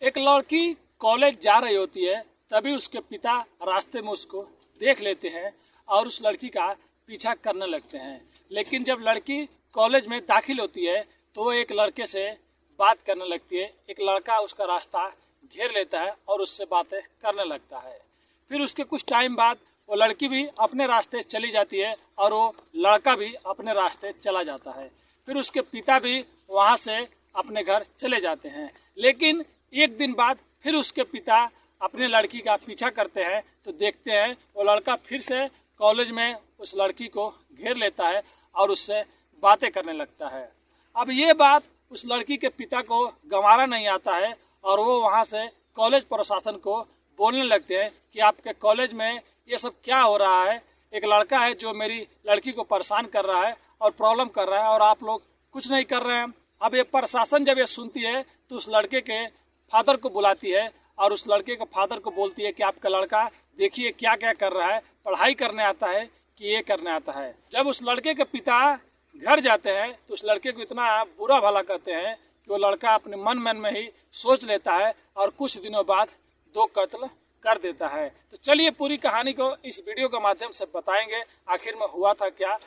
एक लड़की कॉलेज जा रही होती है, तभी उसके पिता रास्ते में उसको देख लेते हैं और उस लड़की का पीछा करने लगते हैं। लेकिन जब लड़की कॉलेज में दाखिल होती है तो वो एक लड़के से बात करने लगती है। एक लड़का उसका रास्ता घेर लेता है और उससे बातें करने लगता है। फिर उसके कुछ टाइम बाद वो लड़की भी अपने रास्ते चली जाती है और वो लड़का भी अपने रास्ते चला जाता है। फिर उसके पिता भी वहाँ से अपने घर चले जाते हैं। लेकिन एक दिन बाद फिर उसके पिता अपने लड़की का पीछा करते हैं तो देखते हैं वो लड़का फिर से कॉलेज में उस लड़की को घेर लेता है और उससे बातें करने लगता है। अब ये बात उस लड़की के पिता को गंवारा नहीं आता है और वो वहाँ से कॉलेज प्रशासन को बोलने लगते हैं कि आपके कॉलेज में ये सब क्या हो रहा है। एक लड़का है जो मेरी लड़की को परेशान कर रहा है और प्रॉब्लम कर रहा है और आप लोग कुछ नहीं कर रहे हैं। अब ये प्रशासन जब ये सुनती है तो उस लड़के के फादर को बुलाती है और उस लड़के के फादर को बोलती है कि आपका लड़का देखिए क्या क्या कर रहा है, पढ़ाई करने आता है कि ये करने आता है। जब उस लड़के के पिता घर जाते हैं तो उस लड़के को इतना बुरा भला कहते हैं कि वो लड़का अपने मन में ही सोच लेता है और कुछ दिनों बाद 2 कत्ल कर देता है। तो चलिए पूरी कहानी को इस वीडियो के माध्यम से बताएंगे आखिर में हुआ था क्या।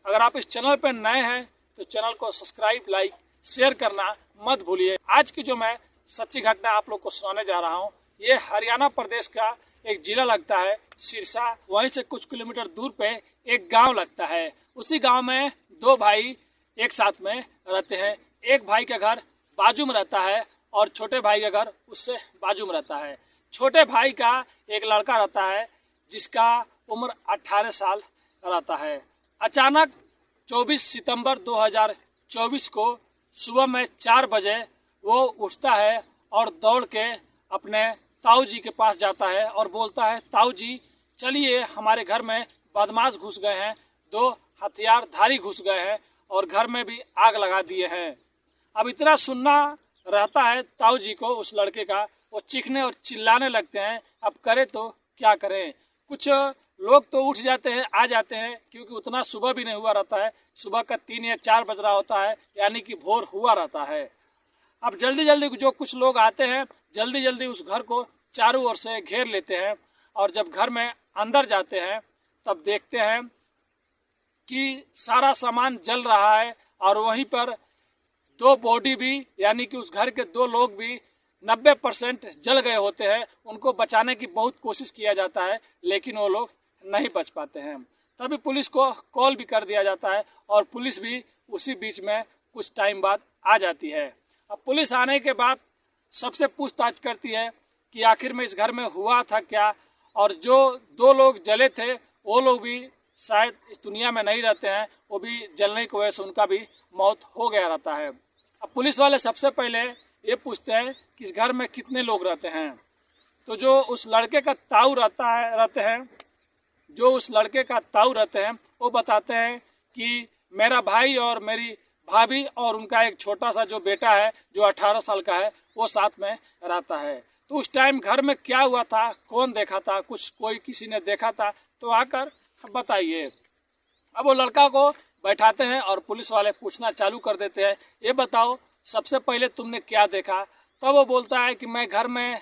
अगर आप इस चैनल पर नए हैं तो चैनल को सब्सक्राइब, लाइक, शेयर करना मत भूलिए। आज की जो मैं सच्ची घटना आप लोग को सुनाने जा रहा हूँ, ये हरियाणा प्रदेश का एक जिला लगता है सिरसा। वहीं से कुछ किलोमीटर दूर पे एक गांव लगता है। उसी गांव में 2 भाई एक साथ में रहते हैं। एक भाई का घर बाजू में रहता है और छोटे भाई का घर उससे बाजू में रहता है। छोटे भाई का एक लड़का रहता है जिसका उम्र 18 साल रहता है। अचानक 24 सितंबर 2024 को सुबह में 4 बजे वो उठता है और दौड़ के अपने ताऊ जी के पास जाता है और बोलता है, ताऊ जी चलिए हमारे घर में बदमाश घुस गए हैं, 2 हथियारधारी घुस गए हैं और घर में भी आग लगा दिए हैं। अब इतना सुनना रहता है ताऊ जी को उस लड़के का। वो चीखने और चिल्लाने लगते हैं। अब करें तो क्या करें। कुछ लोग तो उठ जाते हैं, आ जाते हैं, क्योंकि उतना सुबह भी नहीं हुआ रहता है। सुबह का 3 या 4 बज रहा होता है, यानी कि भोर हुआ रहता है। अब जल्दी जल्दी जो कुछ लोग आते हैं जल्दी जल्दी उस घर को चारों ओर से घेर लेते हैं और जब घर में अंदर जाते हैं तब देखते हैं कि सारा सामान जल रहा है और वहीं पर 2 बॉडी भी, यानी कि उस घर के 2 लोग भी 90% जल गए होते हैं। उनको बचाने की बहुत कोशिश किया जाता है लेकिन वो लोग नहीं बच पाते हैं। तभी पुलिस को कॉल भी कर दिया जाता है और पुलिस भी उसी बीच में कुछ टाइम बाद आ जाती है। अब पुलिस आने के बाद सबसे पूछताछ करती है कि आखिर में इस घर में हुआ था क्या, और जो 2 लोग जले थे वो लोग भी शायद इस दुनिया में नहीं रहते हैं, वो भी जलने की वजह से उनका भी मौत हो गया रहता है। अब पुलिस वाले सबसे पहले ये पूछते हैं कि इस घर में कितने लोग रहते हैं। तो जो उस लड़के का ताऊ रहते हैं वो बताते हैं कि मेरा भाई और मेरी भाभी और उनका एक छोटा सा जो बेटा है जो 18 साल का है वो साथ में रहता है। तो उस टाइम घर में क्या हुआ था, कौन देखा था, कोई किसी ने देखा था तो आकर बताइए। अब वो लड़का को बैठाते हैं और पुलिस वाले पूछना चालू कर देते हैं, ये बताओ सबसे पहले तुमने क्या देखा। तब वो बोलता है कि मैं घर में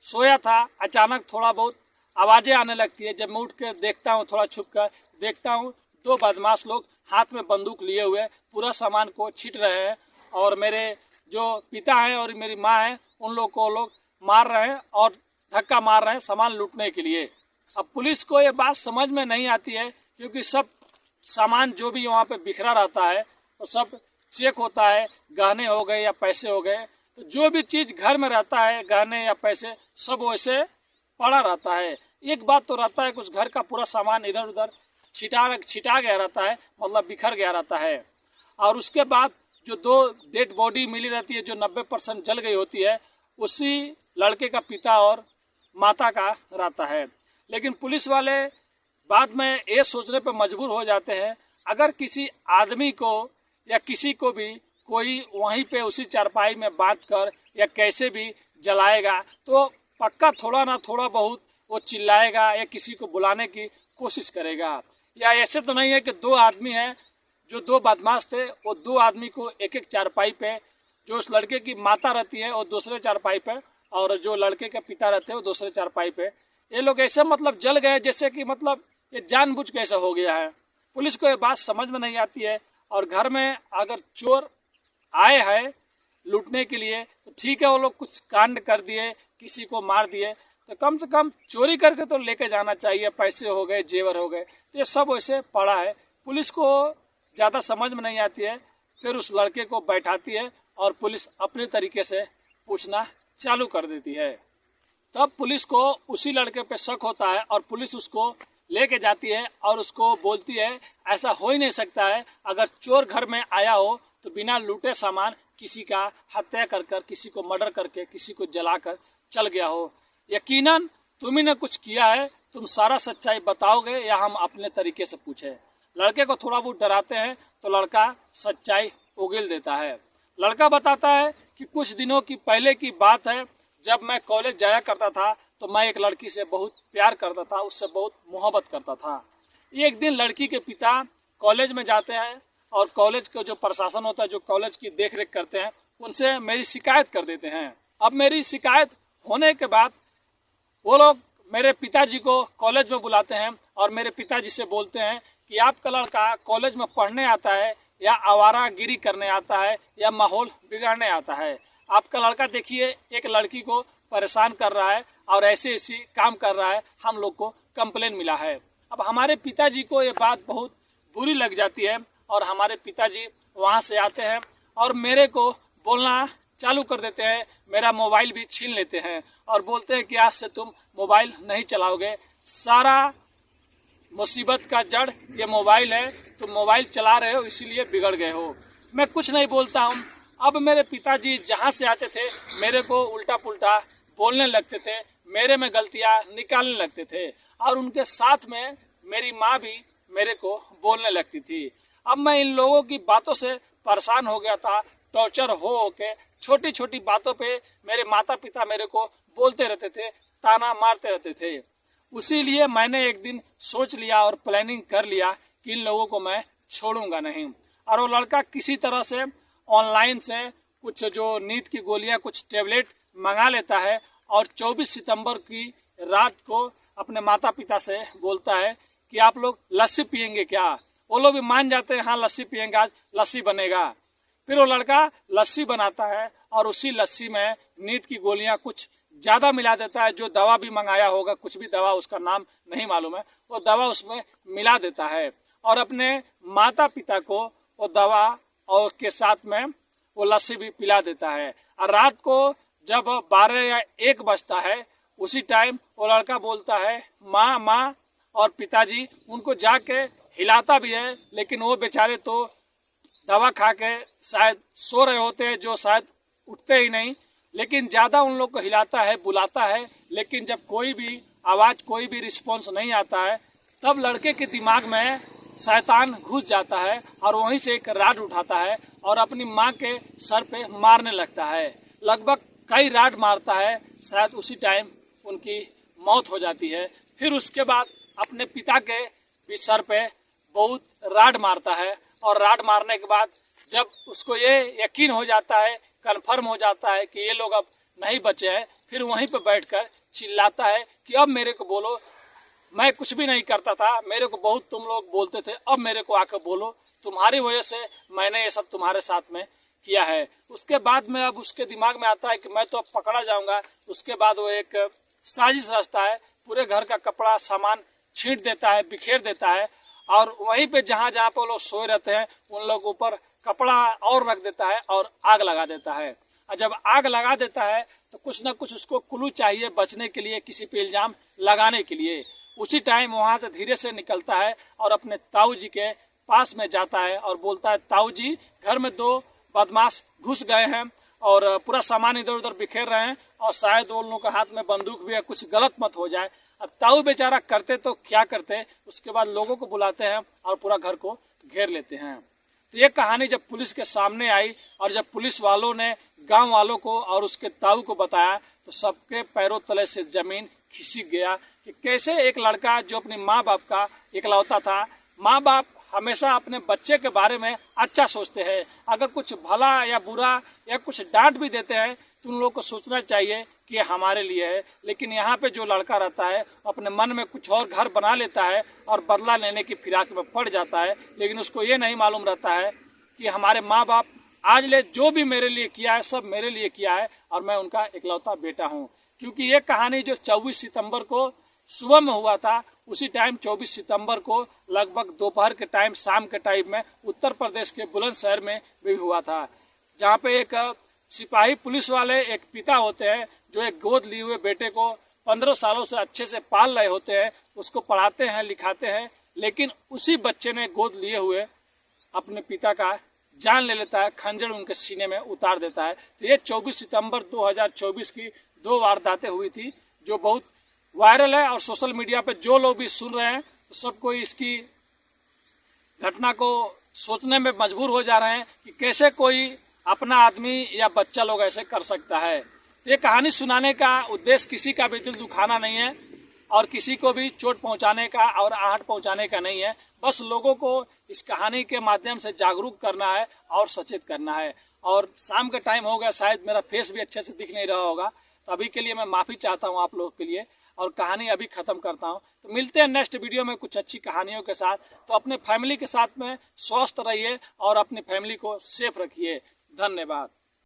सोया था, अचानक थोड़ा बहुत आवाज़ें आने लगती है। जब मैं उठ के देखता हूँ, थोड़ा छुप कर देखता हूँ, 2 बदमाश लोग हाथ में बंदूक लिए हुए पूरा सामान को छीट रहे हैं और मेरे जो पिता हैं और मेरी माँ हैं उन लोग को लोग मार रहे हैं और धक्का मार रहे हैं सामान लूटने के लिए। अब पुलिस को ये बात समझ में नहीं आती है क्योंकि सब सामान जो भी वहाँ पे बिखरा रहता है तो सब चेक होता है, गहने हो गए या पैसे हो गए। तो जो भी चीज़ घर में रहता है, गहने या पैसे, सब वैसे पड़ा रहता है। एक बात तो रहता है कुछ घर का पूरा सामान इधर उधर छिटा गया रहता है, मतलब बिखर गया रहता है। और उसके बाद जो 2 डेड बॉडी मिली रहती है जो 90% जल गई होती है, उसी लड़के का पिता और माता का रहता है। लेकिन पुलिस वाले बाद में ये सोचने पर मजबूर हो जाते हैं, अगर किसी आदमी को या किसी को भी कोई वहीं पे उसी चारपाई में बांध कर या कैसे भी जलाएगा तो पक्का थोड़ा ना थोड़ा बहुत वो चिल्लाएगा या किसी को बुलाने की कोशिश करेगा। या ऐसे तो नहीं है कि 2 आदमी हैं, जो 2 बदमाश थे वो 2 आदमी को एक चारपाई पे, जो उस लड़के की माता रहती है वो दूसरे चारपाई पे और जो लड़के के पिता रहते हैं वो दूसरे चारपाई पे। ये लोग ऐसे मतलब जल गए जैसे कि मतलब ये जानबूझ के ऐसा हो गया है। पुलिस को ये बात समझ में नहीं आती है। और घर में अगर चोर आए हैं लूटने के लिए तो ठीक है, वो लोग कुछ कांड कर दिए, किसी को मार दिए, तो कम से कम चोरी करके तो लेके जाना चाहिए। पैसे हो गए, जेवर हो गए, तो ये सब वैसे पड़ा है। पुलिस को ज़्यादा समझ में नहीं आती है। फिर उस लड़के को बैठाती है और पुलिस अपने तरीके से पूछना चालू कर देती है। तब पुलिस को उसी लड़के पे शक होता है और पुलिस उसको लेके जाती है और उसको बोलती है ऐसा हो ही नहीं सकता है, अगर चोर घर में आया हो तो बिना लूटे सामान किसी का हत्या कर कर, किसी को मर्डर करके, किसी को जलाकर चल गया हो। यकीनन तुम ही ने कुछ किया है, तुम सारा सच्चाई बताओगे या हम अपने तरीके से पूछे। लड़के को थोड़ा बहुत डराते हैं तो लड़का सच्चाई उगल देता है। लड़का बताता है कि कुछ दिनों की पहले की बात है, जब मैं कॉलेज जाया करता था तो मैं एक लड़की से बहुत प्यार करता था, उससे बहुत मोहब्बत करता था। एक दिन लड़की के पिता कॉलेज में जाते हैं और कॉलेज का जो प्रशासन होता है, जो कॉलेज की देख रेख करते हैं, उनसे मेरी शिकायत कर देते हैं। अब मेरी शिकायत होने के बाद वो लोग मेरे पिताजी को कॉलेज में बुलाते हैं और मेरे पिताजी से बोलते हैं कि आपका लड़का कॉलेज में पढ़ने आता है या आवारागिरी करने आता है या माहौल बिगाड़ने आता है। आपका लड़का देखिए एक लड़की को परेशान कर रहा है और ऐसे ऐसे काम कर रहा है, हम लोग को कंप्लेन मिला है। अब हमारे पिताजी को ये बात बहुत बुरी लग जाती है और हमारे पिताजी वहाँ से आते हैं और मेरे को बोलना चालू कर देते हैं। मेरा मोबाइल भी छीन लेते हैं और बोलते हैं कि आज से तुम मोबाइल नहीं चलाओगे, सारा मुसीबत का जड़ ये मोबाइल है, तुम मोबाइल चला रहे हो इसीलिए बिगड़ गए हो। मैं कुछ नहीं बोलता हूँ। अब मेरे पिताजी जहाँ से आते थे मेरे को उल्टा पुल्टा बोलने लगते थे, मेरे में गलतियाँ निकालने लगते थे और उनके साथ में मेरी माँ भी मेरे को बोलने लगती थी। अब मैं इन लोगों की बातों से परेशान हो गया था। टॉर्चर हो के छोटी छोटी बातों पे मेरे माता पिता मेरे को बोलते रहते थे, ताना मारते रहते थे। उसी लिए मैंने एक दिन सोच लिया और प्लानिंग कर लिया कि इन लोगों को मैं छोड़ूंगा नहीं। और वो लड़का किसी तरह से ऑनलाइन से कुछ जो नींद की गोलियां, कुछ टेबलेट मंगा लेता है और 24 सितंबर की रात को अपने माता पिता से बोलता है कि आप लोग लस्सी पियेंगे क्या। वो लोग भी मान जाते हैं, हाँ लस्सी पियेंगे, आज लस्सी बनेगा। फिर वो लड़का लस्सी बनाता है और उसी लस्सी में नींद की गोलियां कुछ ज़्यादा मिला देता है। जो दवा भी मंगाया होगा, कुछ भी दवा, उसका नाम नहीं मालूम है, वो दवा उसमें मिला देता है और अपने माता पिता को वो दवा और के साथ में वो लस्सी भी पिला देता है। और रात को जब 12 या 1 बजता है उसी टाइम वो लड़का बोलता है माँ माँ, और पिताजी उनको जाके हिलाता भी है, लेकिन वो बेचारे तो दवा खा के शायद सो रहे होते हैं, जो शायद उठते ही नहीं। लेकिन ज़्यादा उन लोग को हिलाता है, बुलाता है, लेकिन जब कोई भी आवाज़, कोई भी रिस्पॉन्स नहीं आता है, तब लड़के के दिमाग में शैतान घुस जाता है और वहीं से एक राड उठाता है और अपनी माँ के सर पे मारने लगता है। लगभग कई राड मारता है, शायद उसी टाइम उनकी मौत हो जाती है। फिर उसके बाद अपने पिता के भी सर पे बहुत राड मारता है और राड मारने के बाद जब उसको ये यकीन हो जाता है, कन्फर्म हो जाता है कि ये लोग अब नहीं बचे हैं, फिर वहीं पे बैठकर चिल्लाता है कि अब मेरे को बोलो, मैं कुछ भी नहीं करता था, मेरे को बहुत तुम लोग बोलते थे, अब मेरे को आकर बोलो, तुम्हारी वजह से मैंने ये सब तुम्हारे साथ में किया है। उसके बाद में अब उसके दिमाग में आता है कि मैं तो अब पकड़ा जाऊंगा। उसके बाद वो एक साजिश रचता है, पूरे घर का कपड़ा सामान छींट देता है, बिखेर देता है और वहीं पे जहाँ जहाँ पे लोग सोए रहते हैं उन लोग ऊपर कपड़ा और रख देता है और आग लगा देता है। और जब आग लगा देता है तो कुछ ना कुछ उसको क्लू चाहिए बचने के लिए, किसी पे इल्जाम लगाने के लिए। उसी टाइम वहाँ से धीरे से निकलता है और अपने ताऊ जी के पास में जाता है और बोलता है ताऊ जी, घर में 2 बदमाश घुस गए हैं और पूरा सामान इधर उधर बिखेर रहे हैं और शायद उन लोगों के हाथ में बंदूक भी है, कुछ गलत मत हो जाए। अब ताऊ बेचारा करते तो क्या करते, उसके बाद लोगों को बुलाते हैं और पूरा घर को घेर लेते हैं। तो ये कहानी जब पुलिस के सामने आई और जब पुलिस वालों ने गांव वालों को और उसके ताऊ को बताया तो सबके पैरों तले से जमीन खिसक गया कि कैसे एक लड़का जो अपने माँ बाप का इकलौता था, माँ बाप हमेशा अपने बच्चे के बारे में अच्छा सोचते हैं, अगर कुछ भला या बुरा या कुछ डांट भी देते हैं तो तुम लोग को सोचना चाहिए कि ये हमारे लिए है। लेकिन यहाँ पे जो लड़का रहता है अपने मन में कुछ और घर बना लेता है और बदला लेने की फिराक में पड़ जाता है, लेकिन उसको ये नहीं मालूम रहता है कि हमारे माँ बाप आज ले जो भी मेरे लिए किया है सब मेरे लिए किया है और मैं उनका इकलौता बेटा हूँ। क्योंकि ये कहानी जो 24 सितंबर को सुबह में हुआ था, उसी टाइम 24 सितंबर को लगभग दोपहर के टाइम, शाम के टाइम में उत्तर प्रदेश के बुलंदशहर में भी हुआ था, जहाँ पे एक सिपाही पुलिस वाले एक पिता होते हैं जो एक गोद लिए हुए बेटे को 15 सालों से अच्छे से पाल रहे होते हैं, उसको पढ़ाते हैं, लिखाते हैं, लेकिन उसी बच्चे ने गोद लिए हुए अपने पिता का जान ले लेता है, खंजर उनके सीने में उतार देता है। तो ये 24 सितंबर 2024 की 2 वारदातें हुई थी जो बहुत वायरल है और सोशल मीडिया पे जो लोग भी सुन रहे हैं तो सबको इसकी घटना को सोचने में मजबूर हो जा रहे हैं कि कैसे कोई अपना आदमी या बच्चा लोग ऐसे कर सकता है। तो ये कहानी सुनाने का उद्देश्य किसी का भी दिल दुखाना नहीं है और किसी को भी चोट पहुंचाने का और आहट पहुंचाने का नहीं है, बस लोगों को इस कहानी के माध्यम से जागरूक करना है और सचेत करना है। और शाम का टाइम हो गया, शायद मेरा फेस भी अच्छे से दिख नहीं रहा होगा, तो अभी के लिए मैं माफ़ी चाहता हूँ आप लोगों के लिए और कहानी अभी ख़त्म करता हूँ। तो मिलते हैं नेक्स्ट वीडियो में कुछ अच्छी कहानियों के साथ। तो अपने फैमिली के साथ में स्वस्थ रहिए और अपनी फैमिली को सेफ रखिए। धन्यवाद।